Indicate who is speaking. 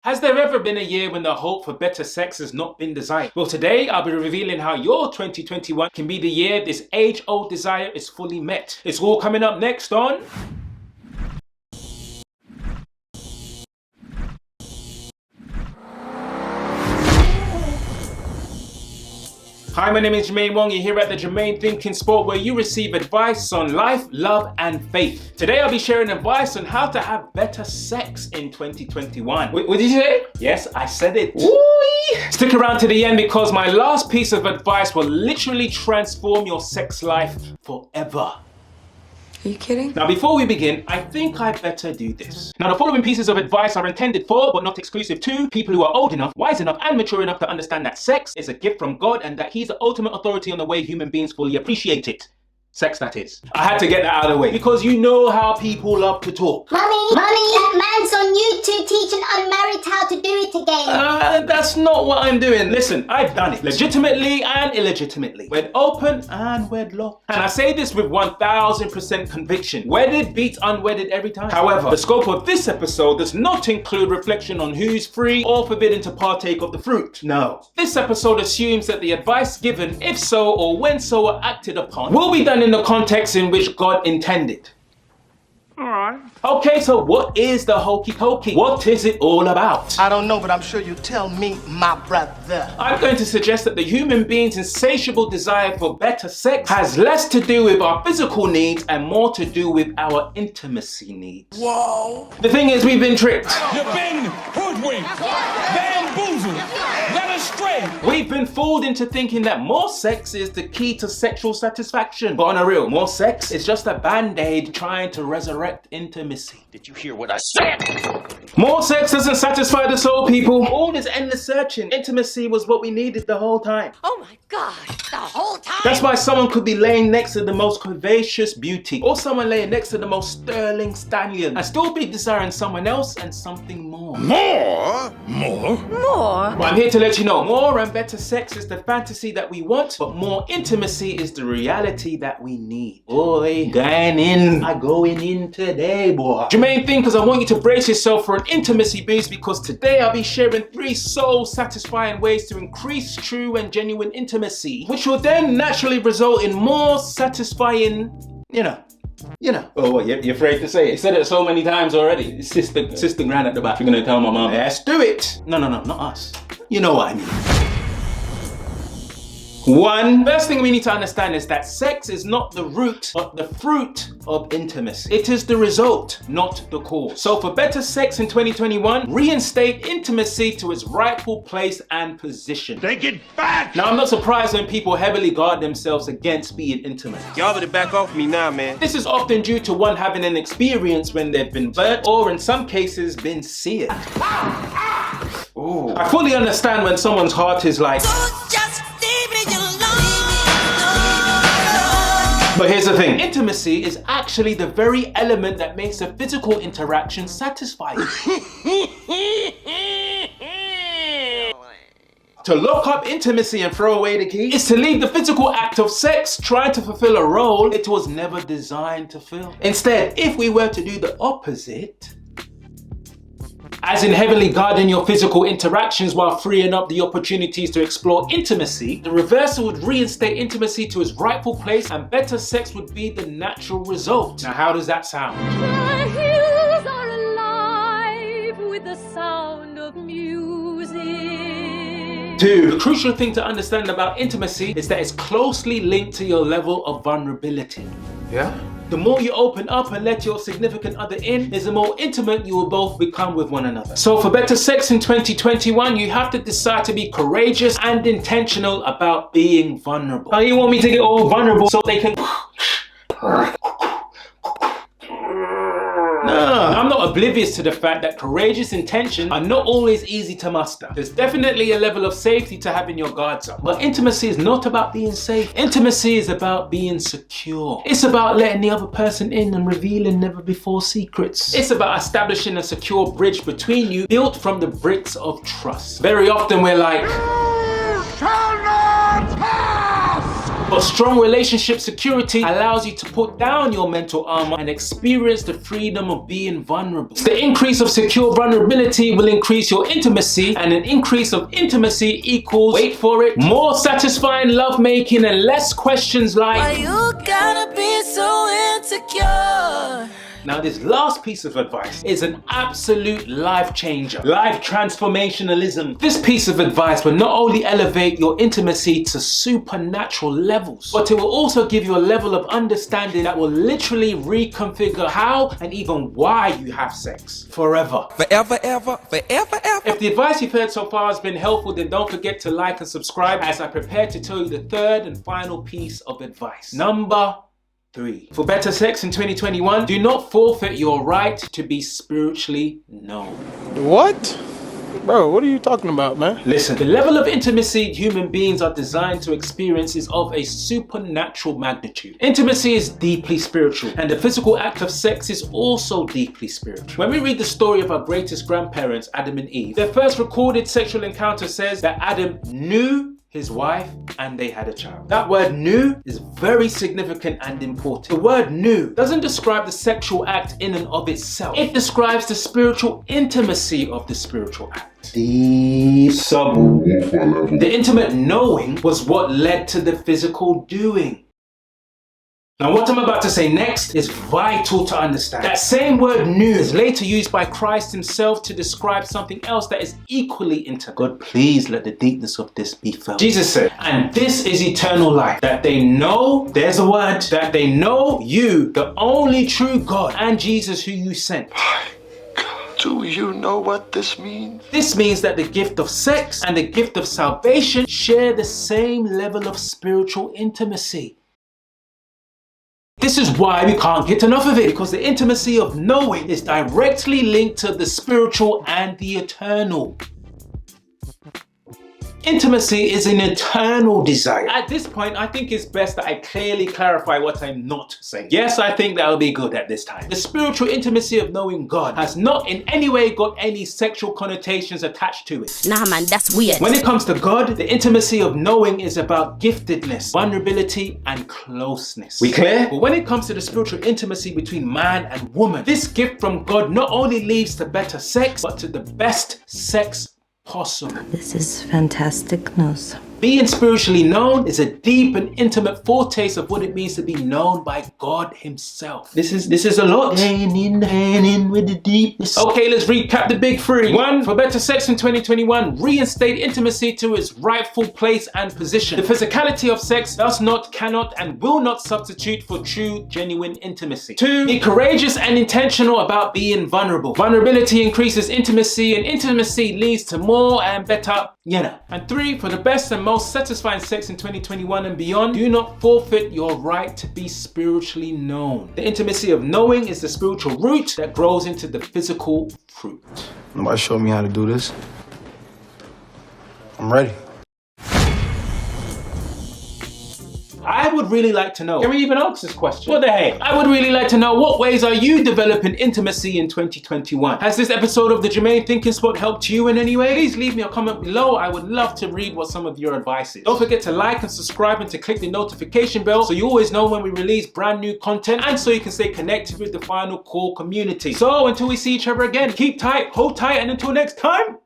Speaker 1: Has there ever been a year when the hope for better sex has not been desired? Well, today I'll be revealing how your 2021 can be the year this age-old desire is fully met. It's all coming up next on... Hi, my name is Jermaine. You're here at the Jermaine Thinking Sport, where you receive advice on life, love, and faith. Today I'll be sharing advice on how to have better sex in 2021. What did you say? Yes, I said it. Ooh. Stick around to the end because my last piece of advice will literally transform your sex life forever.
Speaker 2: Are you kidding?
Speaker 1: Now, before we begin, I think I better do this. Now, the following pieces of advice are intended for, but not exclusive to, people who are old enough, wise enough, and mature enough to understand that sex is a gift from God and that He's the ultimate authority on the way human beings fully appreciate it. Sex, that is. I had to get that out of the way because you know how people love to talk.
Speaker 3: Mummy, that man's on YouTube teaching unmarried how to do it again.
Speaker 1: That's not what I'm doing. Listen, I've done it legitimately and illegitimately. Wed open and wedlock. And I say this with 1000% conviction. Wedded beats unwedded every time. However, the scope of this episode does not include reflection on who's free or forbidden to partake of the fruit. No. This episode assumes that the advice given, if so or when so or acted upon, will be done in the context in which God intended. Alright. Okay, so what is the hokey pokey? What is it all about?
Speaker 4: I don't know, but I'm sure you tell me, my brother.
Speaker 1: I'm going to suggest that the human being's insatiable desire for better sex has less to do with our physical needs and more to do with our intimacy needs.
Speaker 4: Whoa.
Speaker 1: The thing is, we've been tricked.
Speaker 5: You've been hoodwinked, bamboozled, led astray.
Speaker 1: We've been fooled into thinking that more sex is the key to sexual satisfaction. But on a real, more sex is just a band-aid trying to resurrect intimacy.
Speaker 5: Did you hear what I said?
Speaker 1: More sex doesn't satisfy the soul, people. All this endless searching. Intimacy was what we needed the whole time.
Speaker 3: Oh my God, the whole time?
Speaker 1: That's why someone could be laying next to the most curvaceous beauty, or someone laying next to the most sterling stallion, and still be desiring someone else and something more.
Speaker 5: More?
Speaker 1: Well, I'm here to let you know, more and better sex is the fantasy that we want, but more intimacy is the reality that we need. Boy, going in today, boy. Jermaine Thinkers, I want you to brace yourself for an intimacy boost because today I'll be sharing 3 soul-satisfying ways to increase true and genuine intimacy, which will then naturally result in more satisfying, you know. Oh, what, you're afraid to say it? You said it so many times already. Sister Gran at the back. You're gonna tell my mom. Let's do it. No, not us. You know what I mean. First thing we need to understand is that sex is not the root, but the fruit of intimacy. It is the result, not the cause. So for better sex in 2021, reinstate intimacy to its rightful place and position.
Speaker 5: Take it back!
Speaker 1: Now, I'm not surprised when people heavily guard themselves against being intimate.
Speaker 6: Y'all better back off me now, man.
Speaker 1: This is often due to one having an experience when they've been burnt or in some cases been seared. Ooh. I fully understand when someone's heart is like, but here's the thing, intimacy is actually the very element that makes a physical interaction satisfying. To lock up intimacy and throw away the key is to leave the physical act of sex trying to fulfill a role it was never designed to fill. Instead, if we were to do the opposite, as in heavily guarding your physical interactions while freeing up the opportunities to explore intimacy, the reversal would reinstate intimacy to its rightful place and better sex would be the natural result. Now, how does that sound?
Speaker 7: The hills are alive with the sound of music.
Speaker 1: 2. The crucial thing to understand about intimacy is that it's closely linked to your level of vulnerability. Yeah? The more you open up and let your significant other in, is the more intimate you will both become with one another. So for better sex in 2021, you have to decide to be courageous and intentional about being vulnerable. Now, you want me to get all vulnerable so they can... No, I'm not oblivious to the fact that courageous intentions are not always easy to muster. There's definitely a level of safety to having your guards up. But intimacy is not about being safe. Intimacy is about being secure. It's about letting the other person in and revealing never before secrets. It's about establishing a secure bridge between you built from the bricks of trust. Very often we're like, "You shall not pass!" But strong relationship security allows you to put down your mental armor and experience the freedom of being vulnerable. The increase of secure vulnerability will increase your intimacy, and an increase of intimacy equals, wait for it, more satisfying lovemaking and less questions like, why you gotta be so insecure? Now this last piece of advice is an absolute life changer. Life transformationalism. This piece of advice will not only elevate your intimacy to supernatural levels, but it will also give you a level of understanding that will literally reconfigure how and even why you have sex. Forever. Forever, ever, forever, ever. If the advice you've heard so far has been helpful, then don't forget to like and subscribe as I prepare to tell you the third and final piece of advice. Number 3. For better sex in 2021, do not forfeit your right to be spiritually known.
Speaker 8: What? Bro, what are you talking about, man?
Speaker 1: Listen, the level of intimacy human beings are designed to experience is of a supernatural magnitude. Intimacy is deeply spiritual, and the physical act of sex is also deeply spiritual. When we read the story of our greatest grandparents, Adam and Eve, their first recorded sexual encounter says that Adam knew his wife and they had a child. That word knew is very significant and important. The word knew doesn't describe the sexual act in and of itself. It describes the spiritual intimacy of the spiritual act. Deep subwoofer. The intimate knowing was what led to the physical doing. Now what I'm about to say next is vital to understand. That same word knew is later used by Christ himself to describe something else that is equally intimate. God, please let the deepness of this be felt. Jesus said, and this is eternal life, that they know, there's a word, that they know you, the only true God, and Jesus who you sent.
Speaker 9: Do you know what this means?
Speaker 1: This means that the gift of sex and the gift of salvation share the same level of spiritual intimacy. This is why we can't get enough of it, because the intimacy of knowing is directly linked to the spiritual and the eternal. Intimacy is an eternal desire. At this point, I think it's best that I clearly clarify what I'm not saying. Yes, I think that'll be good at this time. The spiritual intimacy of knowing God has not in any way got any sexual connotations attached to it.
Speaker 10: Nah man, that's weird.
Speaker 1: When it comes to God, the intimacy of knowing is about giftedness, vulnerability, and closeness. We clear? But when it comes to the spiritual intimacy between man and woman, this gift from God not only leads to better sex, but to the best sex possible.
Speaker 10: This is fantastic news.
Speaker 1: Being spiritually known is a deep and intimate foretaste of what it means to be known by God himself. This is a lot. Hand in with the deepness. Okay, let's recap the big 3. 1. For better sex in 2021, reinstate intimacy to its rightful place and position. The physicality of sex does not, cannot, and will not substitute for true, genuine intimacy. 2. Be courageous and intentional about being vulnerable. Vulnerability increases intimacy, and intimacy leads to more and better, And 3. For the best and most satisfying sex in 2021 and beyond, do not forfeit your right to be spiritually known. The intimacy of knowing is the spiritual root that grows into the physical fruit.
Speaker 8: Nobody showed me how to do this. I'm ready.
Speaker 1: I would really like to know, can we even ask this question? What the heck? I would really like to know, what ways are you developing intimacy in 2021? Has this episode of the Jermaine Thinking Spot helped you in any way? Please leave me a comment below. I would love to read what some of your advice is. Don't forget to like and subscribe and to click the notification bell so you always know when we release brand new content, and so you can stay connected with the Final Core community. So until we see each other again, keep tight, hold tight, and until next time,